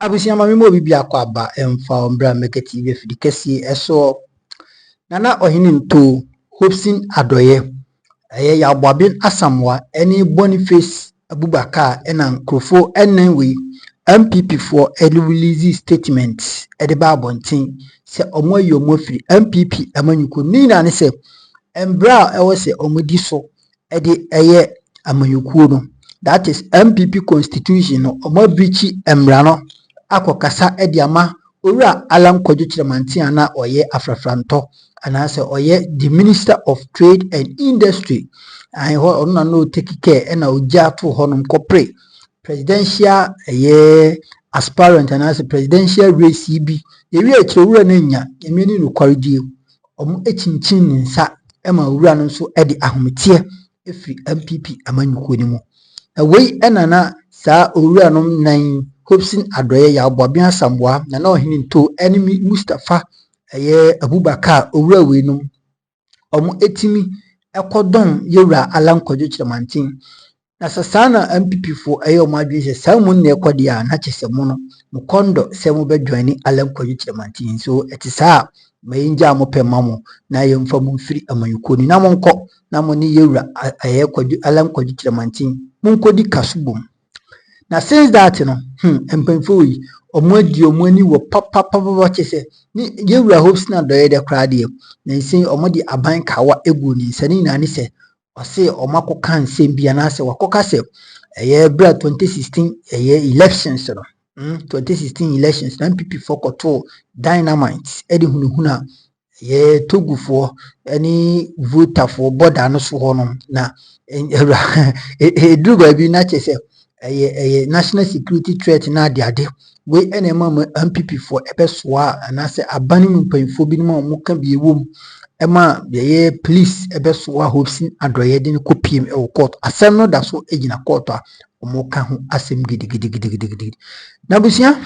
Abusia mami mo bibi akwa ba emfa ombra mekati be fidi kesi eso nana ohini nto hopsin adoye ya gbabin asamwa eni Boniface Abubakar ena nkrofo enen we MPP for release statement e de ba bontin se omo yomo firi MPP amanyuko ni na ne se embra e wo se omodi so e de eye amanyuko no, that is MPP constitution no omo bichi emra no akokasa ediama owura Alan Kyeremanten ana oye afrafranto anase oye the Minister of Trade and Industry and ho no no take care na oja to honum kopre presidential aspirant anase presidential race bi ewi akire owura na nya emeni no kwaridie omo echinchin nsa ema owura no so edi ahometie efiri MPP amanyuko ni mu na wei enana sa owura no nan hopsin adoye ya gbabin asamboa na ohini nto enemy Mustafa Abubakar owura we no omo etimi ekodon yewura Alan Kyeremanten na sasana MPP for omo adwese samun na ekodi a na chese mu no mukondo se mu be join Alan Kyeremanten so etisa mayinja mo pemamo na yemfa mu firi amanyuko ni na monko na mo ni yewura Alan Kyeremanten munkodi kasubom. Na since that no empemfo yi omwadi omwani wo papa chese ni yewura hopes na doye de krade na nsin omodi aban kawa egu ni nsani na ni se ose omakoka nsem bia na se wakoka se bra 2016 elections no 2016 elections na MPP for koto dynamite edi hunhuna togufo any voter for border no so hono na druga bi na chese national security threat na ade we enema MPP for ebesoa anase abani mpanyfo bi no mo ka bi ewom ema police ebesoa hopsin adoye de ko piem e court asem no da so egina court a omo ka ho asem gidigidi na busia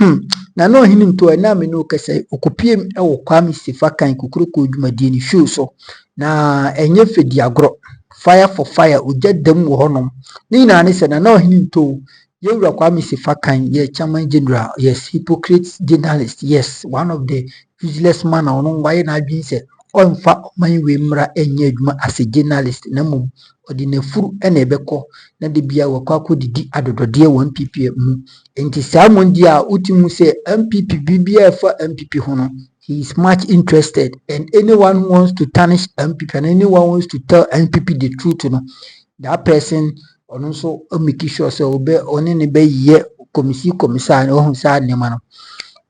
na no hini nto na me no kase okopiem e wo Kwame Sefa Kayi kukuroko dwumadie ni show so na enye fedi agro fire for fire ujadam wo honom ni na ne se na no hini nto yewura Kwame Sefa Kayi chairman general, yes, hypocrite journalist, yes, one of the useless man on why na adwin se onfa man we mra enye adwuma as a journalist na mum odi na furu na ebekọ na de bia wakọ akodidi adodode won MPP mu enti samondi a utimu se MPP bibia fa MPP hono. He is much interested, and anyone who wants to tarnish MPP and anyone wants to tell MPP the truth, that person also make sure so obe oni ne be ye commissar ohun sa nema no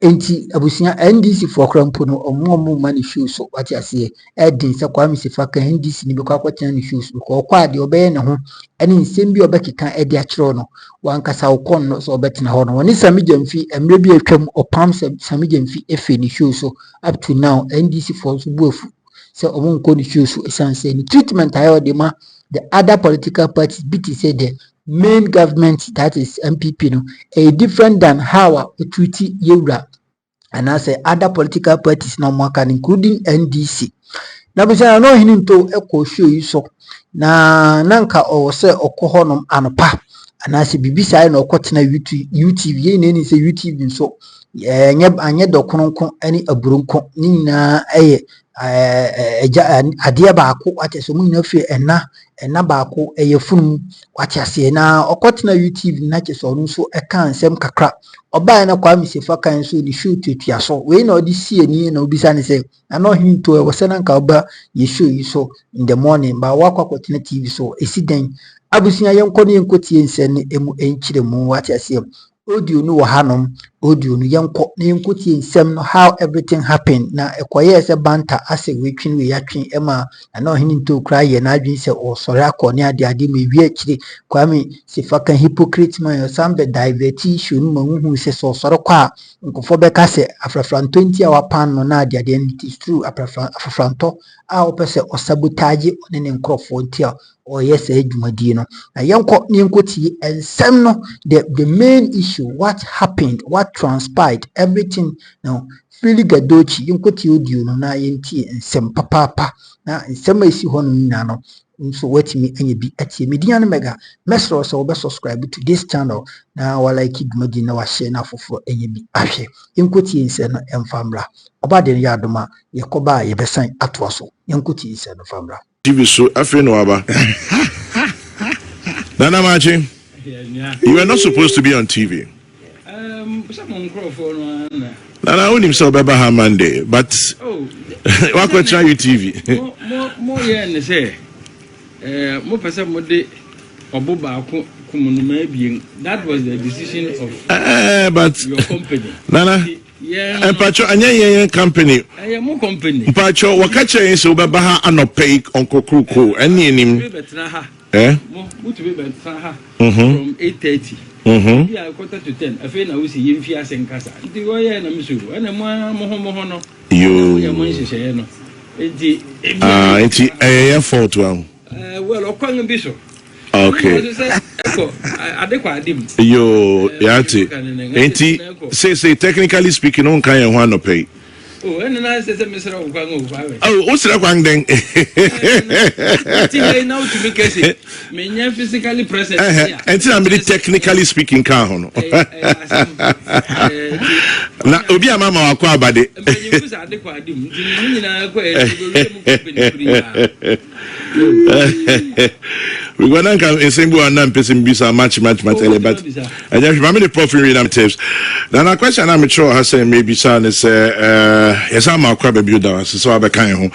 enti abusia NDC for krampo no omo mani shoes so what ase edin se Kwame Sefa Kayi NDC ni be kwa kwatena ni shoes ko kwa de obe ne ho ene nsem bi obekeka edi a kire no wankasa ukon no so obetena ho no woni samijamfi emre bi atwam opam samijamfi efe ni shoes so up to now NDC for so buafu se omo nko ni shoes so esanse ni treatment ayo de ma the other political parties BT said the main government, that is MPP, no, a different than how we treat Yura and I say other political parties no more can, including NDC. Na bisa no hininto eko show you so na nanka o se okohonom anopa anase bibisa na okotena YouTube ye ne se YouTube so anye dokononkon ani aburunko ni na eye ade baako ateso mu na fi ena baako eyefunu watiase na okotena YouTube na cheso no so eka nsem kakra oba na Kwame Sefa Kayi so ni show tutua so we na odi sie ni na obisa ne se na no hinto e wose na nka oba ye show you so in the morning ba wakwa kotena TV so esiden abusia yenko ne yenkotie nsene emu enchire mu watiase audio no wo hanom audio no yenko ne yenkotie nsem no how everything happened na ekoye se banter ase we twin we yatwen ema na no hini nto kra ye na adwin se o sore akone ade me wi akire Kwame Sefa Kayi hypocrite man sambe divert issue no mahu se so sore kwa nkofo beka se afrafranto nti a wapan no na ade it is true afrafranto a opese o sabotage one ne nkrofo nti a o yes adwumadie no na yenko ne yenkotie ensem no the main issue, what happened, what transpired, everything now really gadochi yenkotie audio no na yenti ensem papa na ensem esi ho no nyina no nso watimi enye bi atie media no mega mesro so be subscribe to this channel na wala kidumadi na wa share na foforo enye bi ahwe yenkoti nse no emfamra obade ya adoma yekoba yebesan atoaso yenkoti nse no famra TV so afi no aba Nana Machi, you were not supposed to be on TV. Nana only himself Baba Monday, but what could try you TV? More yeah, say, more person would Obuba being that was the decision of but your company. Nana, yeah, and Pacho, and yeah, company. I am more company. Pacho, what catch is so Baba and no pay Uncle Kuku, and him. Eh? From 8:30. Yeah, 9:45. I feel I was in Fias and Casa. The way I am so, and I'm more. You. It's a fault. Well, O'Quang Bishop. Okay. Yo, Yati. Ain't he? Say, technically speaking, on kind of one pay. Oh, and then I said, Mr. O'Quang. Oh, what's that one then? Now to make it, me physically present. Until I'm really technically speaking, Kahono. Now, Obia Mama Aquabadi. We go down and sing one and person bisa much but I just remember the profit reading tips. Now a question I'm sure has say maybe son is yes I'm a crab build down so I can home.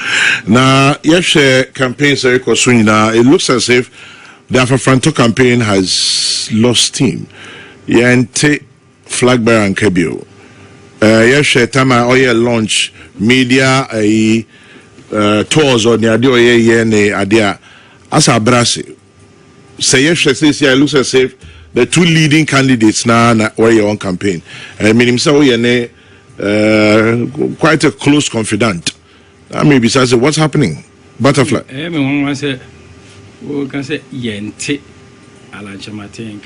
Now yes campaign so it looks as if the Afro-Franto campaign has lost steam. Yente flag bearer and Kebio. Yes time I launch media tours or the idea ne idea as a brass. Say yes, it looks as if the two leading candidates now were your own campaign. I mean, himself, quite a close confidant. I mean, besides, what's happening? Butterfly. Everyone say, we can say, Yente, Alan Kyeremanten.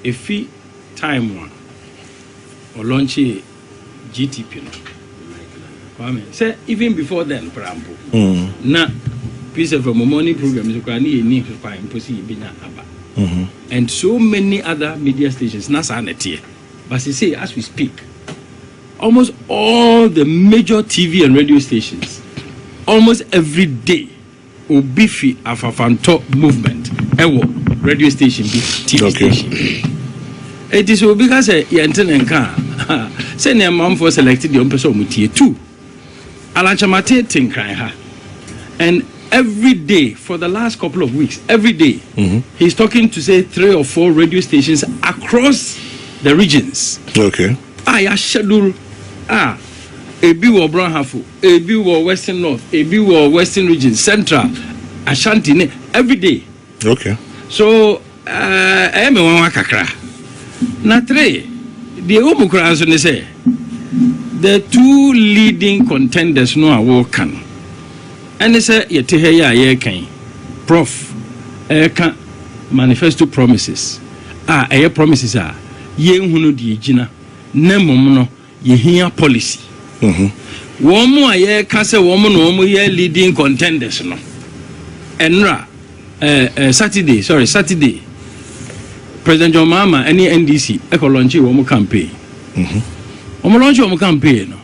If he time one or launch GTP, Kwame say even before then, Prampo. Na piece of a morning program is and so many other media stations. But they say as we speak, almost all the major TV and radio stations, almost every day, Obifi Afro-Franto movement, radio station, TV station. It is because Yanten car send a mom for selected the person with tier 2. Alan Kyeremanten cry her. And every day for the last couple of weeks, every day, he's talking to say 3 or 4 radio stations across the regions. Okay. I schedule Ebi wo Branhafu, Ebi wo Western North, Ebi wo Western Region, Central, Ashanti, every day. Okay. So I am one kakra. Na 3, the Omukra say the 2 leading contenders no are working. And they say, ye can Prof. Eka manifesto promises. Promises are ye hunu di jina, nemono, ye hear policy. Womu ye kase womu ye leading contenders no. Enra Saturday. President John Mahama any NDC eko launch womu campaign. Omo launch womu campaign no.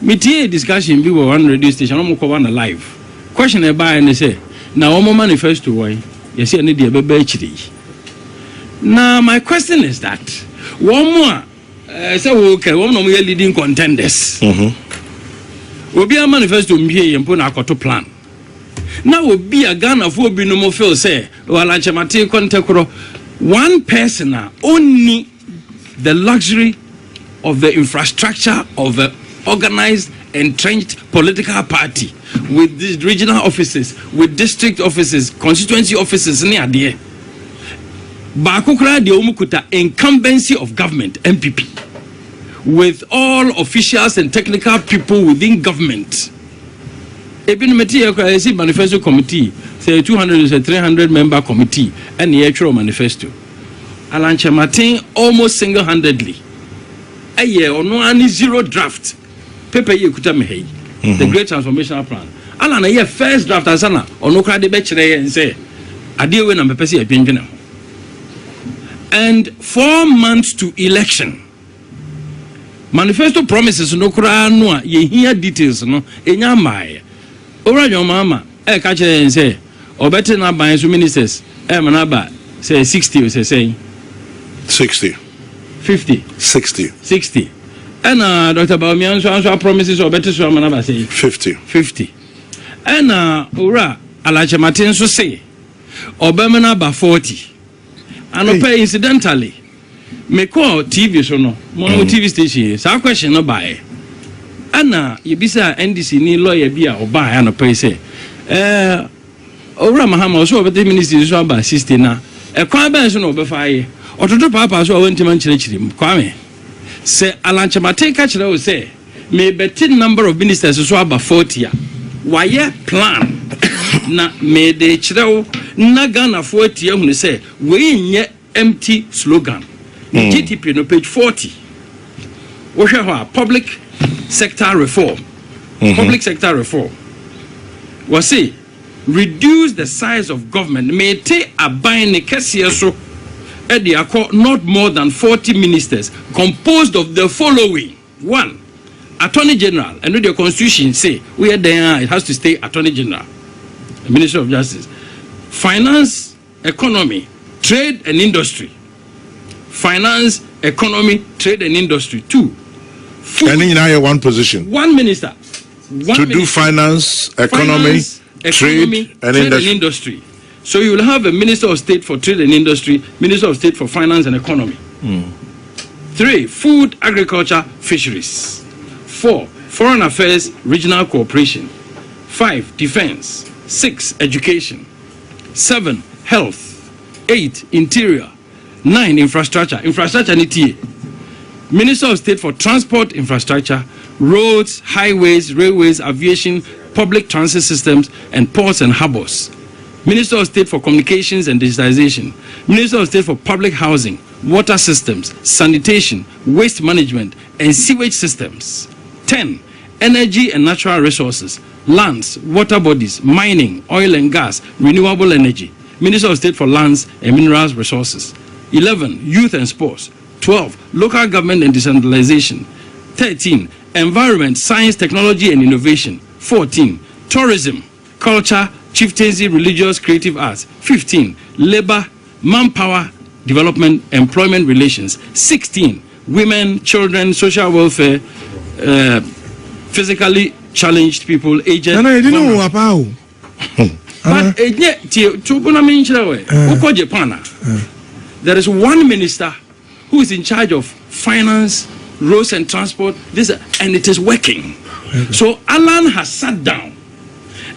Meeting discussion be one radio station almost one live. Question about and they say now one manifesto why you see any day be. Now my question is that one more say okay one more leading contenders. Will be a manifesto mbe yempo na akoto plan. Now will be a Ghana for be no more feel say Alan Kyeremanten contact one person only the luxury of the infrastructure of the organized, entrenched political party with these regional offices, with district offices, constituency offices, near there. Bakukra de Omukuta incumbency of government, NPP, with all officials and technical people within government. Even the manifesto committee, say 200 to 300 member committee, and the actual manifesto. Alan Kyeremanten almost single-handedly. A year or no any 0 draft. Paper ye kuta mehei. The great transformational plan. Alan na first draft asana ono kra de be kire yen say ade we na me pese adwendwene. And 4 months to election. Manifesto promises no kra no a ye hear details no enya mai. Ora your mama ka kire yen say obete na ban so ministers manaba say 60 we say 60 50 60 and Dr. Baumian so promises obete so manaba say 50 and ora Alan Kyeremanten so say obemana ba 40 and pay incidentally me call TV so no mo TV station sa question no buy and you bisa NDC ni lawyer bi a oba ya no pay say ora mahama so obete ministry so aba 60 na e kwa ben so no obefa ye ototo papa so wantima nkyerechiri Kwame say Alan Kyeremanten ka kire o say me betin number of ministers so aba 40 a why plan na me de kire na Ghana 40 ehunu say we nye empty slogan. GTP no page 40. We have public sector reform. Public sector reform. We say reduce the size of government. May take a buying case so not more than 40 ministers composed of the following: 1, Attorney General, and the Constitution say we are there. It has to stay Attorney General, the Minister of Justice. Finance, economy, trade and industry. Finance, economy, trade and industry. 2. Food, and then you have one position. One minister. Do finance, economy, trade and industry. So you will have a Minister of State for Trade and Industry, Minister of State for Finance and Economy. 3. Food, agriculture, fisheries. 4. Foreign Affairs, regional cooperation. 5. Defense. 6. Education. 7. Health. 8. Interior. 9. Infrastructure. Infrastructure NTA. Minister of State for Transport, Infrastructure, Roads, Highways, Railways, Aviation, Public Transit Systems, and Ports and Harbors. Minister of State for Communications and Digitization. Minister of State for Public Housing, Water Systems, Sanitation, Waste Management, and Sewage Systems. 10. Energy and Natural Resources, Lands, Water Bodies, Mining, Oil and Gas, Renewable Energy. Minister of State for Lands and Minerals Resources. 11. Youth and Sports. 12. Local Government and Decentralization. 13. Environment, Science, Technology and Innovation. 14. Tourism, Culture, Chieftaincy, Religious, Creative Arts. 15. Labor, Manpower, Development, Employment Relations. 16. Women, Children, Social Welfare, Physically Challenged People, Aged. No, you didn't know about. But Japan, there is one minister who is in charge of finance, roads and transport. And it is working. Okay. So Alan has sat down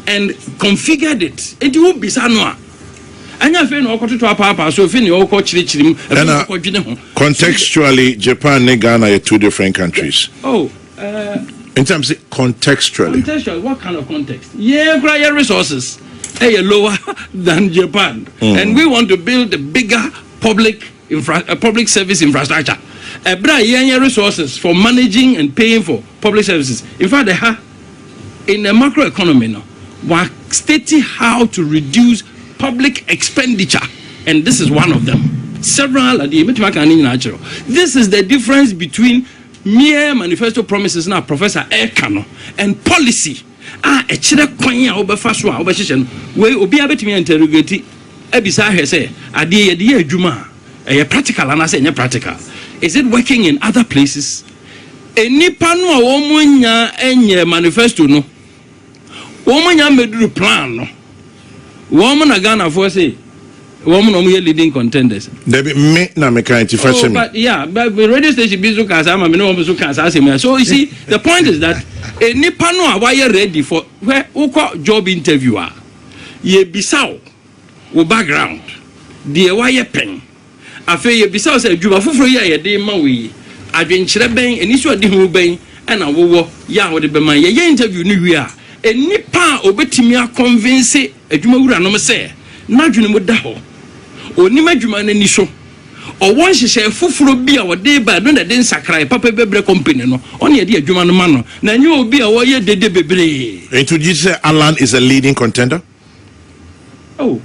and configured it. It will be sanwa. Contextually, Japan and Ghana are 2 different countries. In terms of contextually. Contextual, what kind of context? Yeah, resources are lower than Japan, and we want to build a bigger public service infrastructure. Resources for managing and paying for public services. In fact, they have in the macroeconomy now, we're stating how to reduce public expenditure, and this is one of them. Several. This is the difference between mere manifesto promises now, Professor Ekano, and policy. A chile kwanya obefaswa obeshishen we obi abetimi interrogate ebisa he say ade ye adwuma e practical and say practical. Is it working in other places? Enipa no a womunya enye manifesto no womunya meduru plan no womu na Ghana for say womu no leading contenders. There be me na me can fashion. But yeah, but the radio station bizu kasa ma me no bizu kasa say. So you see, the point is that nipa no a why ready for where uko job interviewer ye bisaw wo background de why pen afa ye bisaw say djuma foforo ye de ma we adwenkyere ben eniso de hu ben na wo ya wo de be man ye interview no wi a nipa obetimi a convince adwuma wura no say na dwene mu da ho onima dwuma na ni so or one she say fufuro bi a wode ba no na den sakrai papa bebre company no on ye de adwuma no ma no na nyu obi a wo ye dede bebre. And to you say Alan is a leading contender? Oh,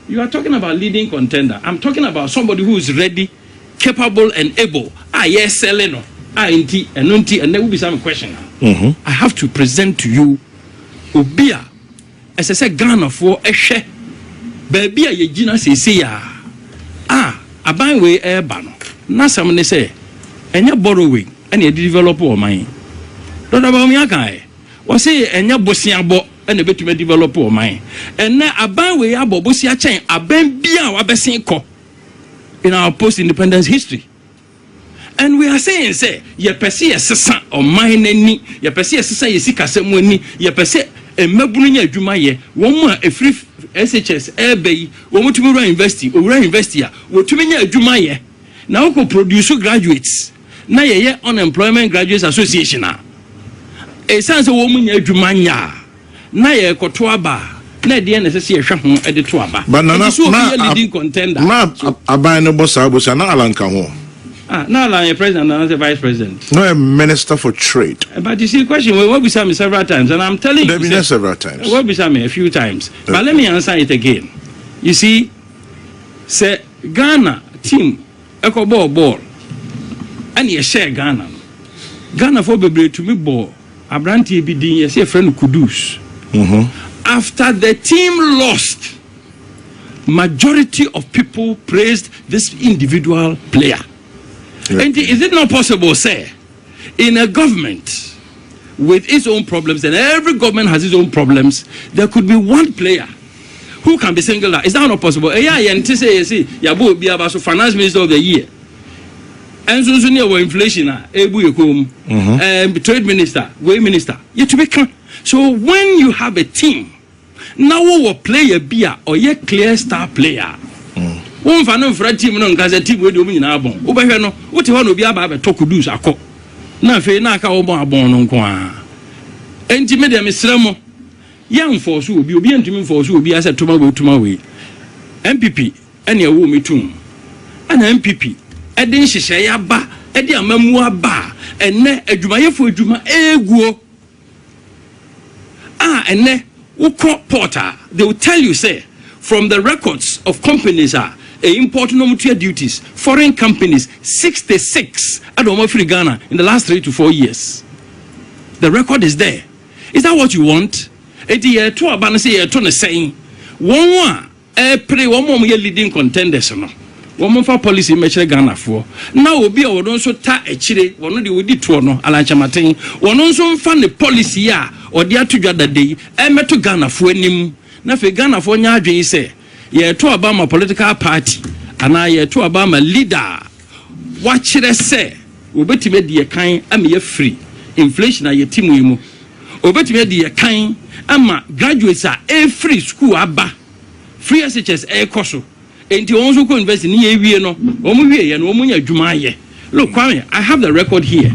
you are talking about leading contender. I'm talking about somebody who is ready, capable and able. Yes, selling no. And there will be some question. I have to present to you Obia as I said Ghana for a share. Baby a yegina say ya. Aban we air ban. Na some say enya borrowing and ye develop or mine. Don't about me guy. Was say enya bosia bo and a bit to develop or mine. And now aban we abo bosia chain aben bia wa besin ko in our post-independence history. And we are saying, say, ye perceive a sessa or mine any, ye perceive a sessa, ye see Casemoni, ye perceive a Mabunia Jumaye, one more a free SHS, Airbay, one to be investing, or investia, what to be a Jumaye. Now go produce graduates. Now ye unemployment graduates association. A sense of woman Jumania. Now ye Kotuaba. Na the NSC Shahun at the Tuaba. But no, leading contender. I buy no boss, I was an Alan Kyeremanten. Now I'm a president, not a vice president. No, a minister for trade. But you see, the question will be me several times, and I'm telling you. There several times. Will be me a few times. But let me answer it again. You see, say Ghana team, Echo ball, and you share Ghana. Ghana for be to me ball. Abranti be doing a friend Kudus. After the team lost, majority of people praised this individual player. And is it not possible, say, in a government with its own problems, and every government has its own problems, there could be one player who can be singled out? Is that not possible? Yabu be about finance minister of the year. And so near inflation, trade minister, way minister. Yet to become. So when you have a team, now we player be or ye clear star player. One fan for a team no gaza team we do me na abon. Wo behwe no, wo te ho no bia ba be talk do akọ. Na fe na aka wo bon abon no nko a. Enti me de me sremo. Yan force obi antimi force obi ase toma we. NPP ene wo metum. Ana NPP e de nhihye ya ba, e de amamu aba, ene adwumayefo adwuma eguo. Ene wo porter, they will tell you say from the records of companies import normative duties, foreign companies, 66 at Ghana in the last 3 to 4 years. The record is there. Is that what you want? It's saying one pray one more leading contenders. One more policy measure Ghana for. Now will be our own so ta a chile, one of the woody tuono, Alan Kyeremanten, one also fund the policy or the other day, and met to Ghana for him. Nafe Ghana for Nyadwe say. Ye to Obama political party and I to Obama leader. Watch it say, Obetime de kind am ye free. Inflation a ye team wimu. Obetime de kind ama graduates are a free school aba. Free SHS a koso. Enti onso ko invest in ye wie no. Omo wie ye no omo nya dwuma ye. Look Kwame, I have the record here.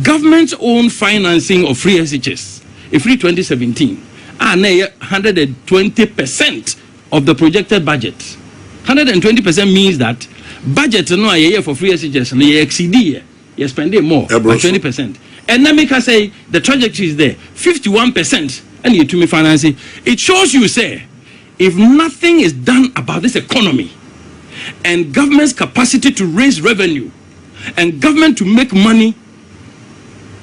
Government's own financing of free SHS. A free 2017. 120% of the projected budget. 120% means that budget no a year for free SHS no exceed you spend more by 20%. And then make us say the trajectory is there 51% and you to me financing. It shows you say if nothing is done about this economy and government's capacity to raise revenue and government to make money,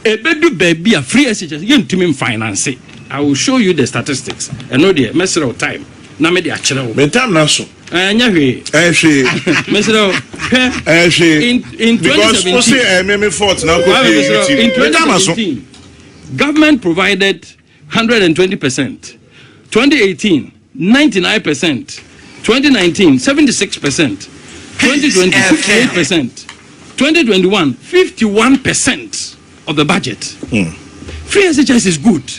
a bedu baby a free SHS you to me finance. I will show you the statistics. And no dear, mess of time. Na me de achire. Me time na so. Nyahwe. In 2017, government provided 120%. 2018, 99%. 2019, 76%. 2020, 58%. 2021, 51% of the budget. Free SHS is good.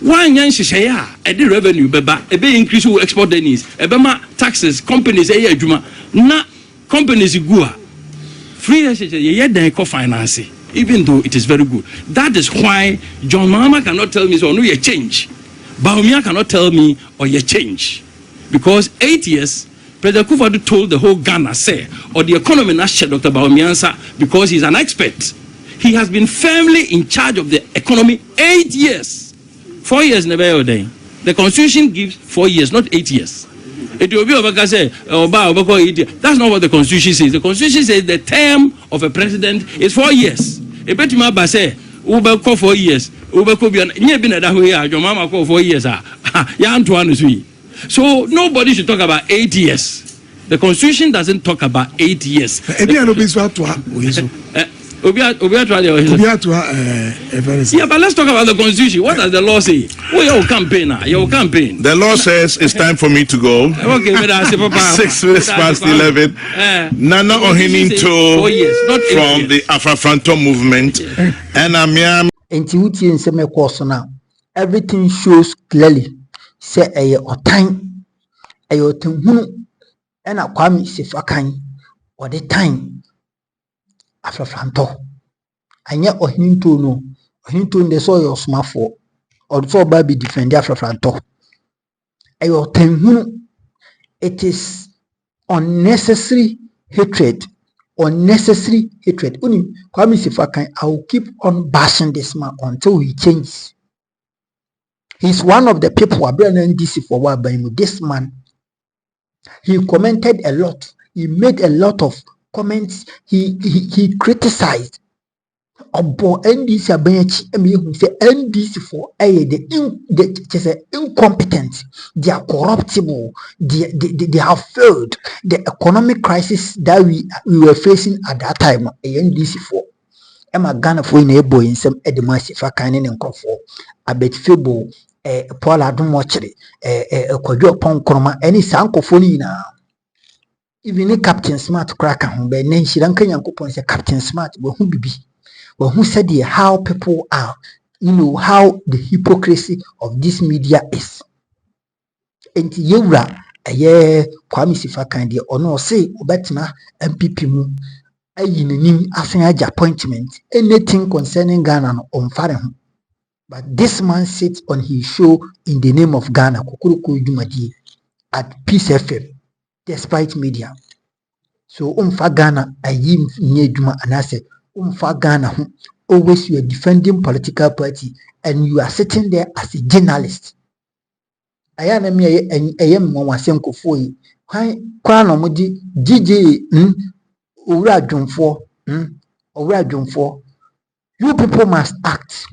One young share the revenue beba ebe increase export needs ebema taxes companies juma na companies gua free ye den co finance even though it is very good. That is why John Mahama cannot tell me so no ye change. Baumia cannot tell me or ye change because 8 years President Kufuor told the whole Ghana, say, or the economy not share Dr. Bawumiansa because he's an expert. He has been firmly in charge of the economy 8 years. 4 years never day. The constitution gives 4 years, not 8 years. It will be over say, that's not what the constitution says. The constitution says the term of a president is 4 years. A bet my say, Uber call 4 years. Uber could be your mama call 4 years. So nobody should talk about 8 years. The constitution doesn't talk about 8 years. Yeah, but let's talk about the constitution. What does the law say? Oh, your campaign. The law says it's time for me to go. Okay, 6 minutes past 11. Nana Ohininto from the Afro-Franto movement. And I'm everything shows clearly. Say a time a yotung and a Kwame Sefa Kayi or the time Afro-Franto. And yet Ohininto no. Ohininto the soil of smart for or for baby defend Afro-Franto. A yotung it is unnecessary hatred. Unnecessary hatred. Kwame Sefa Kayi, I will keep on bashing this man until he changes. He's one of the people who are bringing NDC for what by this man. He commented a lot. He made a lot of comments. He criticized about NDC. Say NDC for the incompetent. They are corruptible. They have failed. The economic crisis that we were facing at that time. NDC for. Emma Ghana for in a boy in some Edema Sefa Kayi and Crawford. A bit feeble. Paul Adumocheri, Kojo Pon Kroma, any Sankophony now. Even a Captain Smart cracker who by name Shiranka Yankupon say Captain Smart, but who be? Well, who said how people are, how the hypocrisy of this media is. And Yura, a year Kwame Sefa Kayi or no say, Obetina, NPP mu, a yin after appointment, anything concerning Ghana on Fareham. But this man sits on his show in the name of Ghana, Kukuruku Dumadi, at Peace FM, despite media. So, Umfa Ghana, I yim near Duma, and I said, Umfa Ghana, always you are defending political party, and you are sitting there as a journalist. I am a Mwasenko for you. Why, Crown Omodi, DJ, Ura Jumfor, you people must act.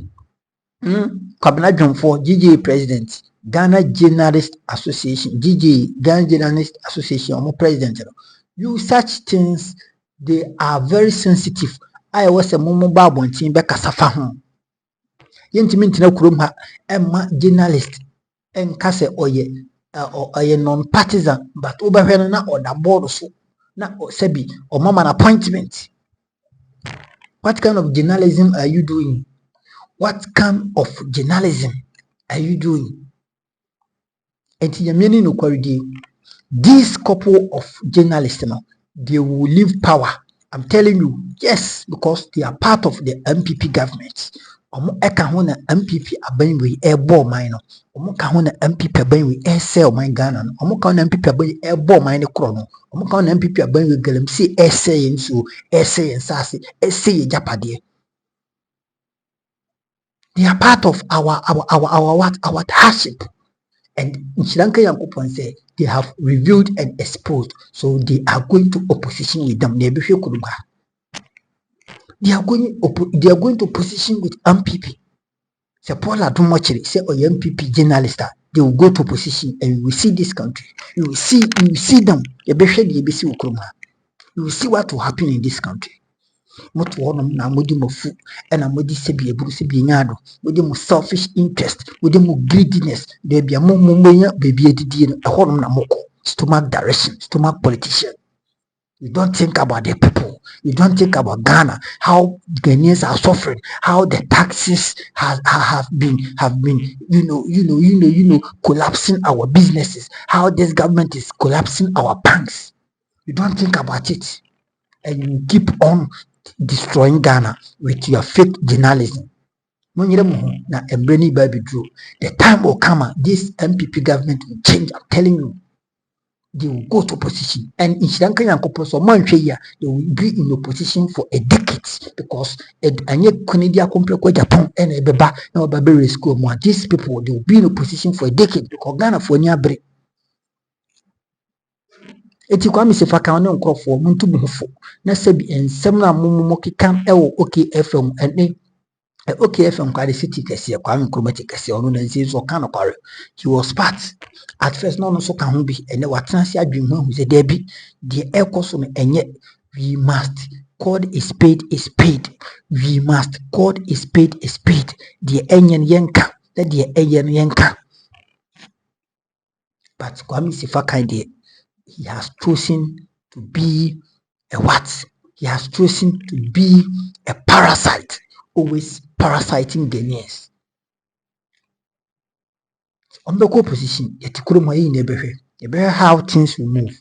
Kabina Jumfor, GJ President, Ghana Journalist Association, Ghana Journalist Association, President. You such things, they are very sensitive. I was a Momo Babu and Timber Casafa. Yentimintina Kuruma, Emma journalist, and Kase Oye, or a non-partisan, but Oberhena or the board so, not Sebi or Mama appointment. What kind of journalism are you doing? What kind of journalism are you doing? And this couple of journalists, they will leave power. I'm telling you, yes, because they are part of the NPP government. MPP aban we airbo mine. MPP aban we air sell my Ghana. MPP aban airbo mine chrono. MPP aban we galam see essay and so essay and sassy essay japade. They are part of our hardship. And Sri Lanka Yankupon say they have revealed and exposed, so they are going to opposition with them. They are going to opposition with MPP. Say Paul Adumocheri, say MPP journalist, they will go to opposition, and we will see this country. You will see them. You will see what will happen in this country. Not one na modi mofu and a modi sebi ebrusi binyado modi mo selfish interest modi mo greediness there be a moya baby edidi a honum na moko stomach direction stomach politician. You don't think about the people. You don't think about Ghana, how Ghanaians are suffering, how the taxes have been collapsing our businesses, how this government is collapsing our banks. You don't think about it, and you keep on destroying Ghana with your fake journalism. The time will come, this MPP government will change. I'm telling you. they will go to opposition. And in Sri Lanka, they will be in opposition for a decade because these people, they will be in opposition for a decade because Ghana for near break. Eti Kwame Sefa Kayi ne nkrofo muntu muhufo na sebi ensem na momo kekam ewo OKFM ene OKFM kwade city kese Kwame Nkrumah kese ono na nsi so kan kware. He was part at first no so kan ho bi ene watenase adwen ho ze da bi de ekoso no enye. We must call a spade a spade. We must call a spade a spade. De enyen yenka de enyen yenka. But Kwame Sefa Kayi, he has chosen to be a what? He has chosen to be a parasite, always parasiting Ghanaians. On the co-position, how things will move.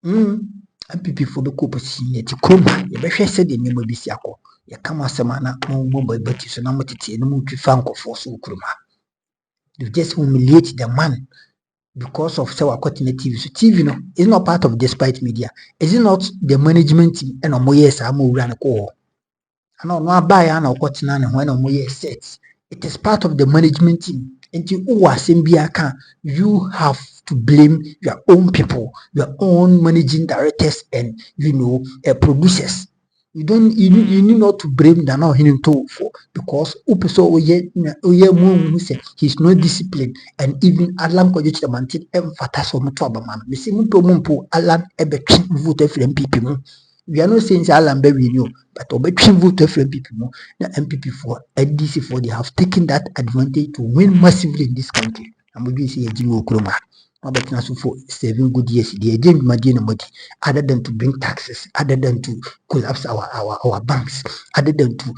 NPP for the co-position, yet you said the name of this yako. You come as a man, but you so now no fanko for so kruma. You just humiliate the man. Because of our continent TV. So TV no is not part of Despite Media. Is it not the management team and yes, I'm run a call. I know no buy an or continent when sets. It is part of the management team. And you have to blame your own people, your own managing directors and producers. You need not to blame the now him too for because he's not disciplined and even Alan Kyeremanten emphasize on to man. We see mumpo Alan ebetwin vote for NPP. We are not saying Alan be renew, but obetwin vote for NPP. Na NPP for NDC for they have taken that advantage to win massively in this country. And we see AGU Kuruma. For 7 good years, other than to bring taxes, other than to collapse our banks, other than to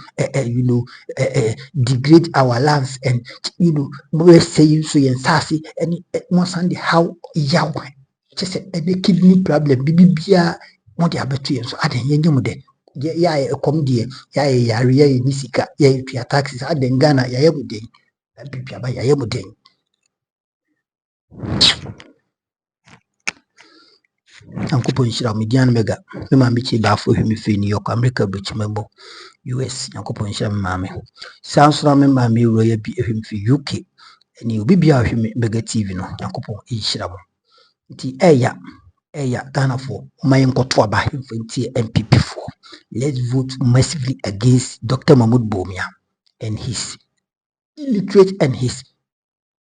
degrade our lands, and we say so and sassy and one Sunday how yaw just a kidney problem, BBBia, what they are between so I didn't yeah, come dear, yeah, Nisika, yeah, taxes, I didn't Ghana, yeah, every day, and people by every day. Yankopon Shira Median Mega, the Mamichi Bafo him in New York, America, Bridge Member, US, Yankopon Shira Mammy. Sounds from Mammy Royal be him for UK, and you'll be him Mega TV no, Yankopon Ishiramo. The Aya, Ghana for my uncle by him for NPP for. Let's vote massively against Dr. Mahmoud Bawumia and his illiterate and his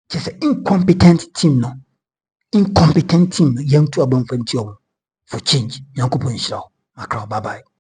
just incompetent team no. Incompetent team, young to above for change. Yankopon Shira. Macro, bye bye.